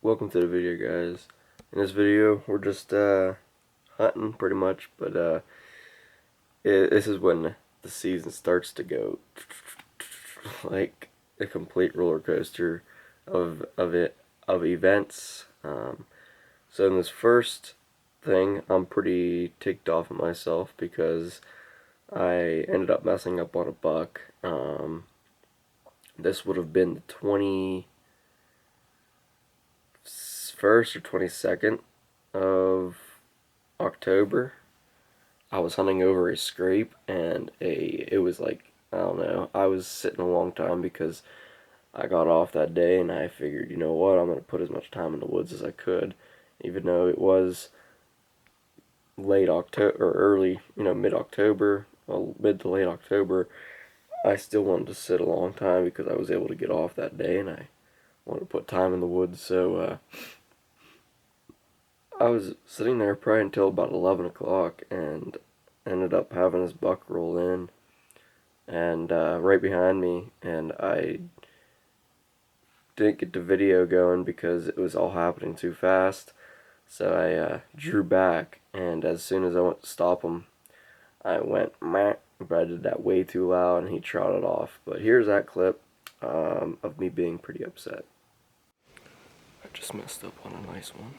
welcome to the video, guys. In this video, we're just hunting pretty much, but this is when the season starts to go like a complete roller coaster of events. So in this first thing, I'm pretty ticked off at myself because I ended up messing up on a buck. This would have been the 21st or 22nd of October. I was hunting over a scrape, and it was like, I don't know, I was sitting a long time because I got off that day and I figured, you know what, I'm going to put as much time in the woods as I could, even though it was late October, or early, mid-October, well, mid to late October. I still wanted to sit a long time because I was able to get off that day and I wanted to put time in the woods. So I was sitting there probably until about 11 o'clock and ended up having this buck roll in and right behind me, and I didn't get the video going because it was all happening too fast. So I drew back, and as soon as I went to stop him, I went meh, but I did that way too loud and he trotted off. But here's that clip of me being pretty upset. I just messed up on a nice one.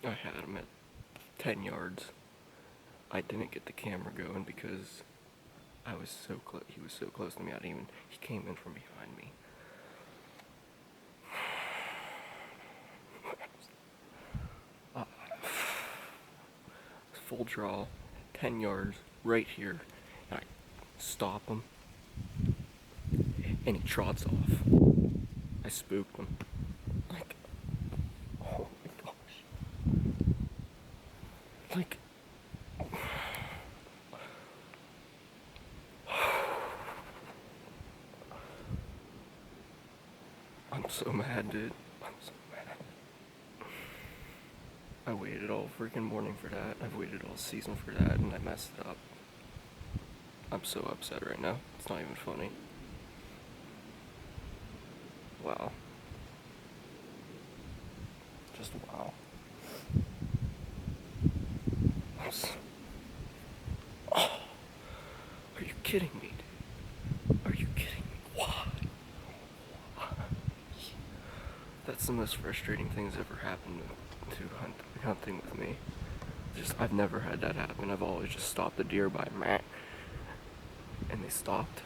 I had him at 10 yards. I didn't get the camera going because I was so close. He was so close to me. He came in from behind me. Full draw, 10 yards, right here, and I stop him, and he trots off. I spooked him. Like, oh my gosh. Like, I'm so mad, dude. I'm so mad. I waited all freaking morning for that. I've waited all season for that, and I messed it up. I'm so upset right now. It's not even funny. Wow. Just wow. Oh, are you kidding me, dude? Are you kidding me? Why? That's the most frustrating thing that's ever happened to hunting with me. I've never had that happen. I've always just stopped the deer by meh, and they stopped.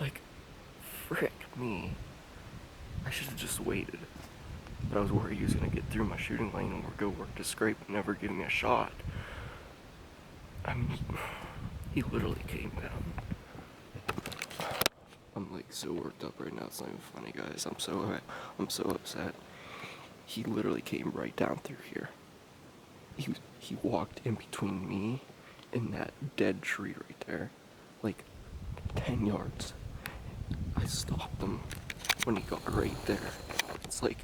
Like, frick me. I should have just waited. But I was worried he was gonna get through my shooting lane and go work the scrape and never give me a shot. I mean, he literally came down. I'm like so worked up right now, it's not even funny, guys. I'm so upset. He literally came right down through here. He walked in between me and that dead tree right there, like 10 yards. I stopped him when he got right there. It's like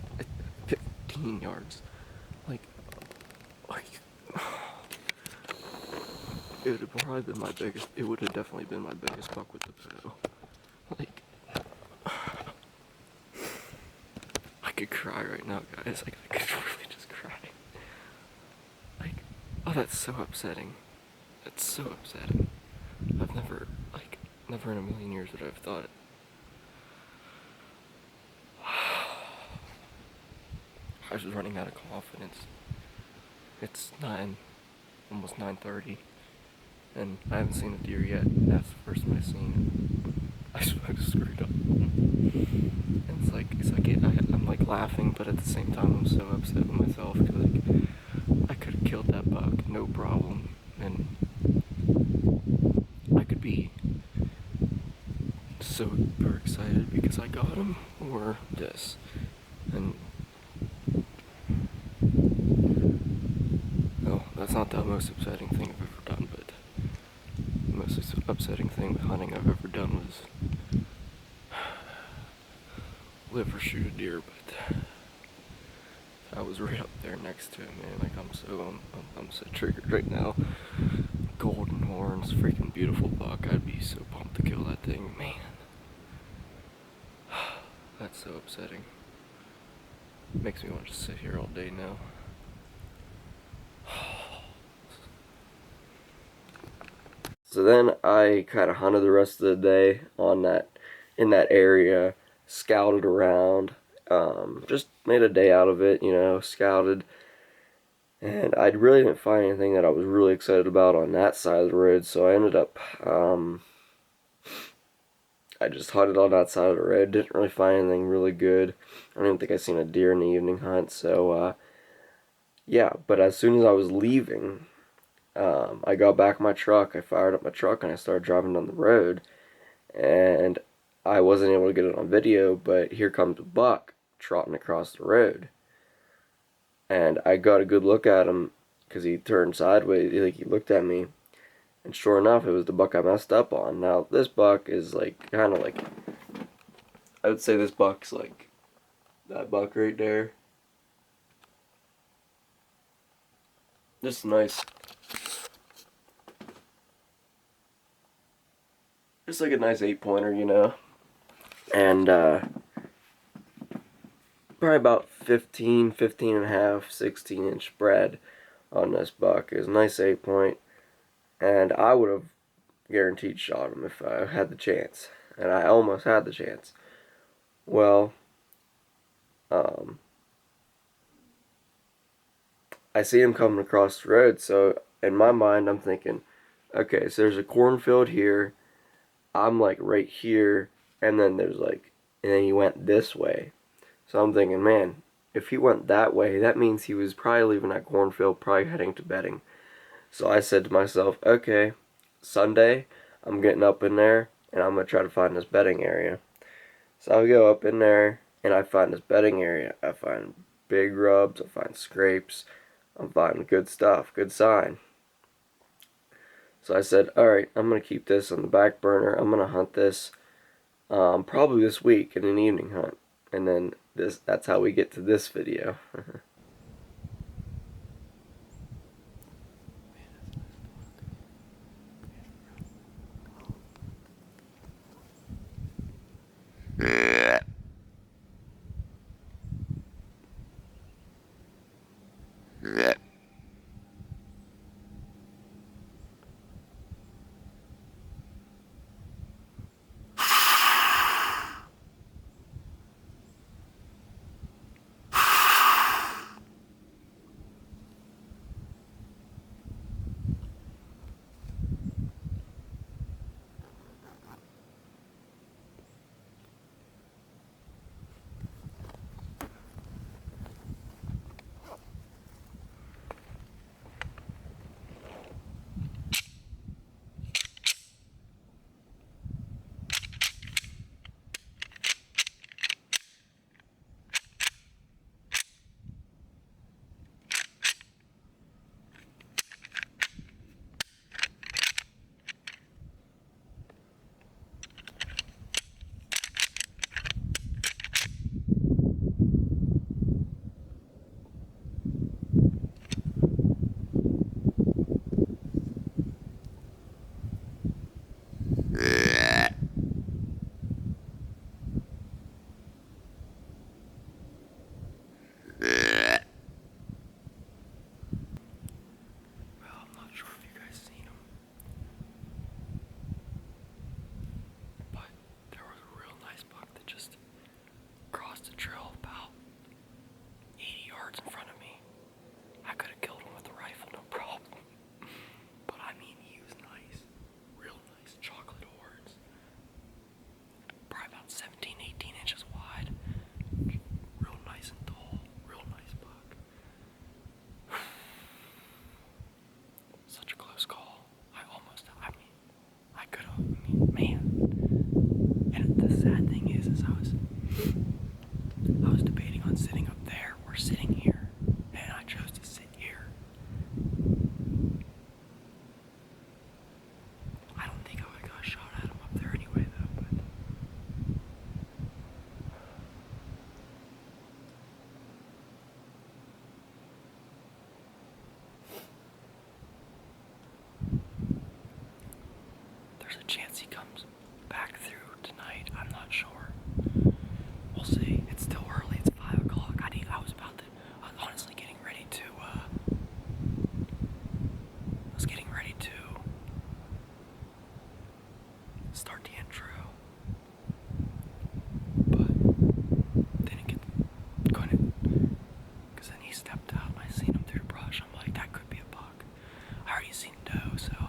15 yards. Like it would have probably been my biggest. It would have definitely been my biggest buck with the bow. Like, I could cry right now, guys. Like, I could really just cry. Like, oh, that's so upsetting. That's so upsetting. I've never in a million years would I have thought it. I was running out of confidence. It's almost 9:30, and I haven't seen a deer yet. That's the first time I've seen it. I screwed up. And I'm like laughing, but at the same time I'm so upset with myself because like I could have killed that buck, no problem, and I could be super excited because I got him, or this, and no, that's not the most upsetting thing I've ever done, but the most upsetting thing with hunting I've ever done was live or shoot a deer, but I was right up there next to him, man. Like I'm so triggered right now. Golden horns, freaking beautiful buck. I'd be so pumped to kill that thing, man. That's so upsetting. Makes me want to just sit here all day now. So then I kind of hunted the rest of the day in that area, scouted around, just made a day out of it, scouted. And I really didn't find anything that I was really excited about on that side of the road, so I ended up, I just hunted on that side of the road, didn't really find anything really good. I don't even think I seen a deer in the evening hunt, so, yeah, but as soon as I was leaving, I got back in my truck, I fired up my truck, and I started driving down the road, and I wasn't able to get it on video, but here comes a buck trotting across the road. And I got a good look at him because he turned sideways. He looked at me, and sure enough, it was the buck I messed up on. Now this buck is kind of like, I would say this buck's like that buck right there. Just nice, just like a nice 8-pointer, and probably about 15 and a half, 16-inch spread on this buck. It was a nice 8-point. And I would have guaranteed shot him if I had the chance. And I almost had the chance. Well, I see him coming across the road, so in my mind I'm thinking, okay, so there's a cornfield here, I'm like right here, and then and then he went this way. So I'm thinking, man, if he went that way, that means he was probably leaving that cornfield, probably heading to bedding. So I said to myself, okay, Sunday, I'm getting up in there, and I'm going to try to find this bedding area. So I go up in there, and I find this bedding area. I find big rubs, I find scrapes, I'm finding good stuff, good sign. So I said, alright, I'm going to keep this on the back burner. I'm going to hunt this probably this week in an evening hunt. And then that's how we get to this video.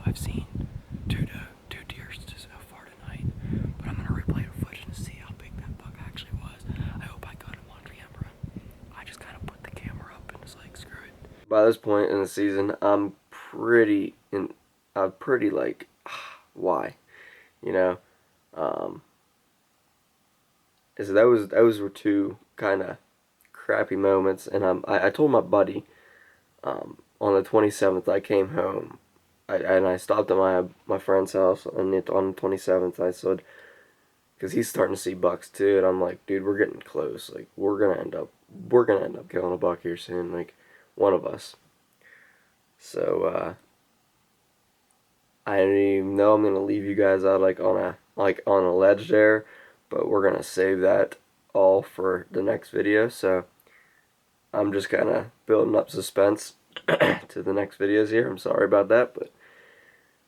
I've seen two deer so far tonight, but I'm gonna replay the footage and see how big that buck actually was. I hope I got him on camera. I just kind of put the camera up and was like, screw it. By this point in the season, I'm pretty like, why, you know, is those were two kind of crappy moments, and I told my buddy, on the 27th I came home, and I stopped at my friend's house, and on the 27th I said, because he's starting to see bucks too, and I'm like, dude, we're getting close, like we're gonna end up killing a buck here soon, like one of us. So I don't even know I'm gonna leave you guys out like on a ledge there, but we're gonna save that all for the next video. So I'm just kind of building up suspense to the next videos here. I'm sorry about that, but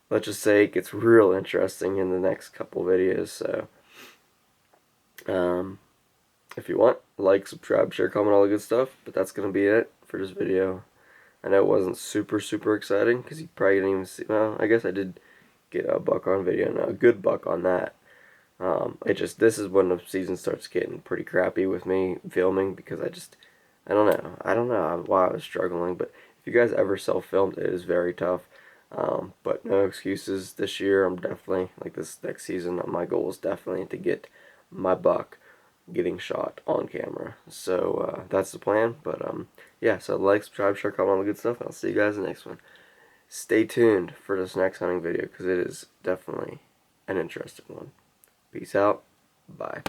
let's just say it gets real interesting in the next couple videos. So if you want, like, subscribe, share, comment, all the good stuff. But that's gonna be it for this video. I know it wasn't super exciting because you probably didn't even see. Well, I guess I did get a buck on video and a good buck on that. This is when the season starts getting pretty crappy with me filming, because I don't know why I was struggling, but if you guys ever self-filmed, it is very tough. But no excuses this year. I'm definitely, like, this next season, my goal is definitely to get my buck getting shot on camera. So that's the plan. But yeah, so like, subscribe, share, comment, all the good stuff, and I'll see you guys in the next one. Stay tuned for this next hunting video, because it is definitely an interesting one. Peace out. Bye.